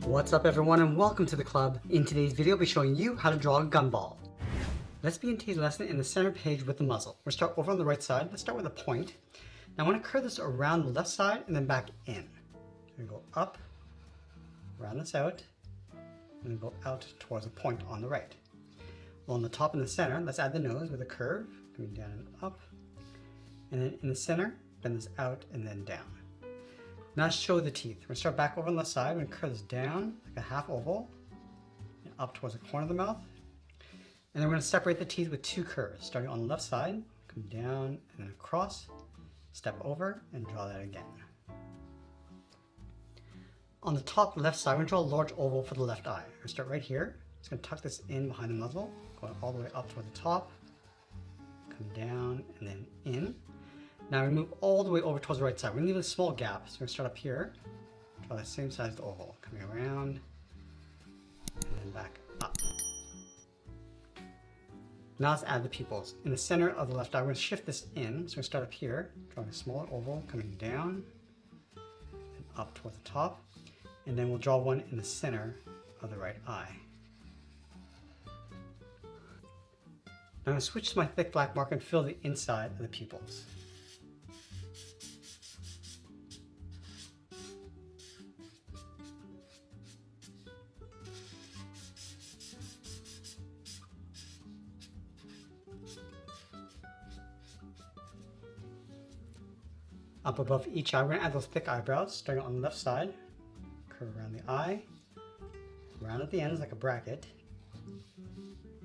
What's up everyone and welcome to the club. In today's video I'll be showing you how to draw a gumball. Let's begin today's lesson in the center page with the muzzle. We'll start over on the right side. Let's start with a point. Now I want to curve this around the left side and then back in. So we go up, round this out, and then go out towards a point on the right. Along the top and the center, let's add the nose with a curve, coming down and up. And then in the center, bend this out and then down. Now show the teeth. We're going to start back over on the left side. We're going to curve this down like a half oval and up towards the corner of the mouth. And then we're going to separate the teeth with two curves, starting on the left side, come down and then across, step over and draw that again. On the top left side, we're going to draw a large oval for the left eye. We're going to start right here. Just going to tuck this in behind the muzzle, going all the way up toward the top, come down and then in. Now we move all the way over towards the right side. We're going to leave a small gap. So we're going to start up here, draw the same sized oval, coming around, and then back up. Now let's add the pupils. In the center of the left eye, we're going to shift this in. So we're going to start up here, drawing a smaller oval, coming down, and up towards the top. And then we'll draw one in the center of the right eye. Now I'm going to switch to my thick black marker and fill the inside of the pupils. Up above each eye, we're going to add those thick eyebrows, starting on the left side, curve around the eye, round at the ends like a bracket,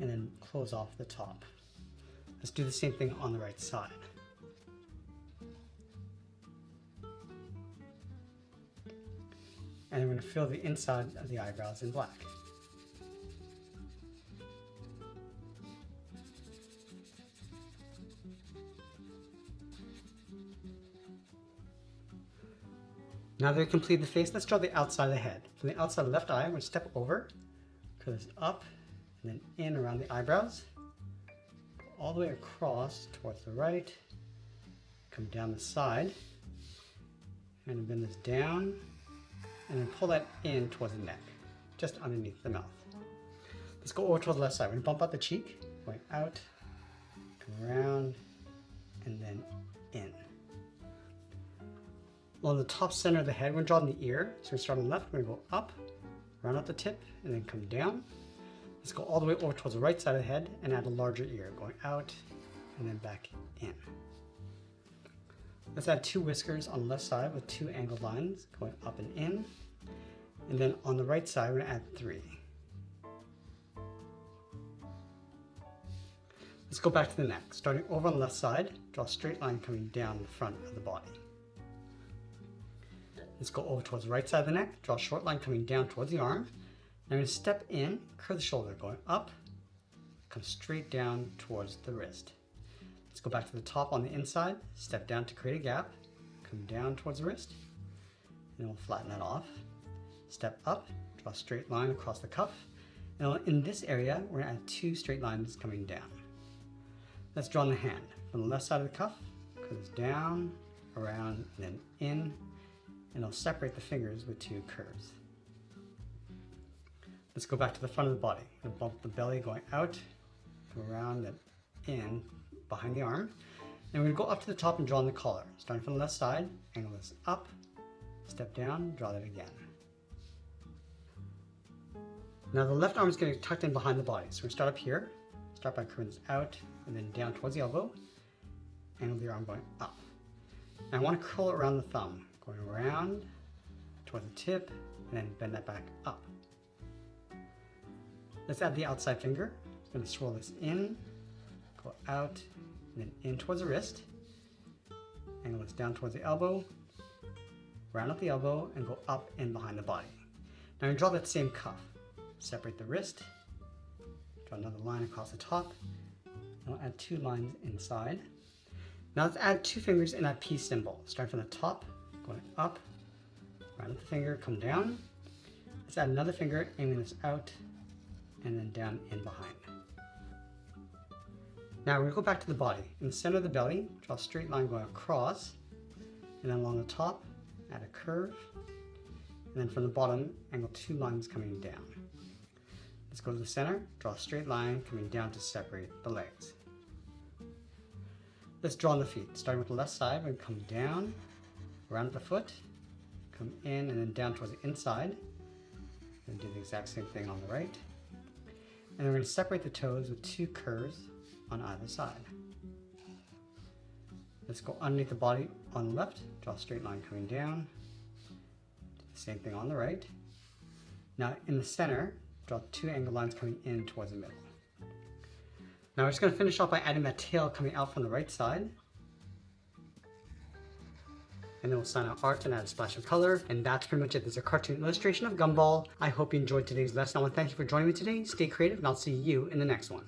and then close off the top. Let's do the same thing on the right side. And we're going to fill the inside of the eyebrows in black. Now that we've completed the face, let's draw the outside of the head. From the outside of the left eye, I'm going to step over, curve this up, and then in around the eyebrows, go all the way across towards the right, come down the side, and bend this down, and then pull that in towards the neck, just underneath the mouth. Let's go over towards the left side. We're going to bump out the cheek, going out, come around, and then in. Along the top center of the head, we're going to draw in the ear. So we're going to start on the left, we're going to go up, round out the tip, and then come down. Let's go all the way over towards the right side of the head and add a larger ear, going out and then back in. Let's add two whiskers on the left side with two angled lines, going up and in. And then on the right side, we're going to add three. Let's go back to the neck. Starting over on the left side, draw a straight line coming down the front of the body. Let's go over towards the right side of the neck, draw a short line coming down towards the arm. Now I'm going to step in, curve the shoulder, going up, come straight down towards the wrist. Let's go back to the top on the inside, step down to create a gap, come down towards the wrist, and we'll flatten that off. Step up, draw a straight line across the cuff, and in this area, we're going to add two straight lines coming down. Let's draw in the hand. From the left side of the cuff, curve this down, around, and then in, and I'll separate the fingers with two curves. Let's go back to the front of the body. We'll bump the belly going out, come around and in behind the arm. And we're going to go up to the top and draw in the collar. Starting from the left side, angle this up, step down, draw that again. Now the left arm is going to be tucked in behind the body. So we're going to start up here, start by curving this out and then down towards the elbow, angle the arm going up. Now I want to curl it around the thumb, going around toward the tip and then bend that back up. Let's add the outside finger. I'm going to swirl this in, go out, and then in towards the wrist. Angle this down towards the elbow, round up the elbow, and go up in behind the body. Now I'm going to draw that same cuff. Separate the wrist, draw another line across the top, and I'll add two lines inside. Now let's add two fingers in that peace symbol. Start from the top, going up, round up the finger, come down. Let's add another finger, aiming this out, and then down in behind. Now we're going to go back to the body. In the center of the belly, draw a straight line going across, and then along the top, add a curve, And then from the bottom, angle 2 lines coming down. Let's go to the center, draw a straight line coming down to separate the legs. Let's draw on the feet, starting with the left side. We're going to come down, around at the foot, come in, and then down towards the inside. And do the exact same thing on the right. And then we're going to separate the toes with 2 curves on either side. Let's go underneath the body on the left, draw a straight line coming down. Do the same thing on the right. Now in the center, draw 2 angled lines coming in towards the middle. Now we're just going to finish off by adding that tail coming out from the right side. And then we'll sign our art and add a splash of color. And that's pretty much it. There's a cartoon illustration of Gumball. I hope you enjoyed today's lesson. I want to thank you for joining me today. Stay creative and I'll see you in the next one.